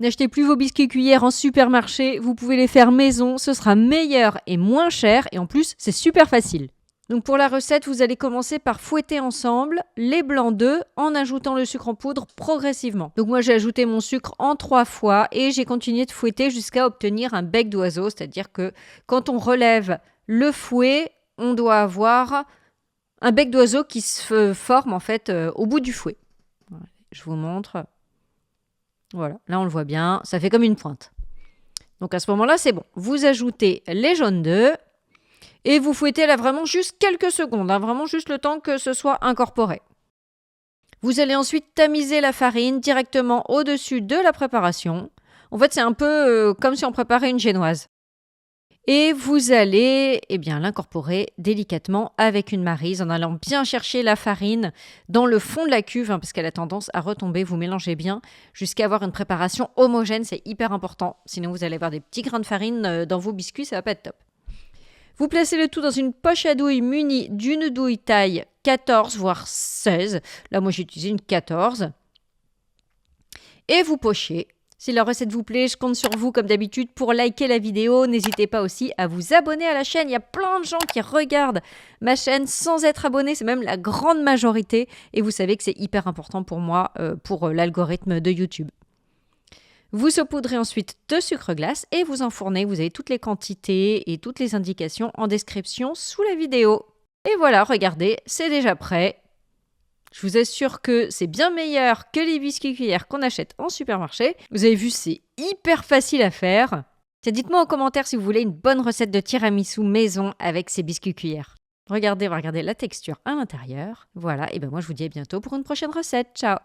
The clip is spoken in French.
N'achetez plus vos biscuits cuillères en supermarché, vous pouvez les faire maison, ce sera meilleur et moins cher et en plus c'est super facile. Donc pour la recette, vous allez commencer par fouetter ensemble les blancs d'œufs en ajoutant le sucre en poudre progressivement. Donc moi j'ai ajouté mon sucre en 3 fois et j'ai continué de fouetter jusqu'à obtenir un bec d'oiseau, c'est-à-dire que quand on relève le fouet, on doit avoir un bec d'oiseau qui se forme en fait au bout du fouet. Voilà, je vous montre. Voilà, là on le voit bien, ça fait comme une pointe. Donc à ce moment-là, c'est bon. Vous ajoutez les jaunes d'œufs et vous fouettez là vraiment juste quelques secondes, vraiment juste le temps que ce soit incorporé. Vous allez ensuite tamiser la farine directement au-dessus de la préparation. En fait, c'est un peu comme si on préparait une génoise. Et vous allez l'incorporer délicatement avec une maryse en allant bien chercher la farine dans le fond de la cuve parce qu'elle a tendance à retomber. Vous mélangez bien jusqu'à avoir une préparation homogène, c'est hyper important. Sinon, vous allez avoir des petits grains de farine dans vos biscuits, ça va pas être top. Vous placez le tout dans une poche à douille munie d'une douille taille 14 voire 16. Là, moi, j'ai utilisé une 14. Et vous pochez. Si la recette vous plaît, je compte sur vous comme d'habitude pour liker la vidéo. N'hésitez pas aussi à vous abonner à la chaîne. Il y a plein de gens qui regardent ma chaîne sans être abonnés. C'est même la grande majorité. Et vous savez que c'est hyper important pour moi, pour l'algorithme de YouTube. Vous saupoudrez ensuite de sucre glace et vous enfournez. Vous avez toutes les quantités et toutes les indications en description sous la vidéo. Et voilà, regardez, c'est déjà prêt. Je vous assure que c'est bien meilleur que les biscuits cuillères qu'on achète en supermarché. Vous avez vu, c'est hyper facile à faire. Dites-moi en commentaire si vous voulez une bonne recette de tiramisu maison avec ces biscuits cuillères. Regardez la texture à l'intérieur. Voilà, et moi je vous dis à bientôt pour une prochaine recette. Ciao!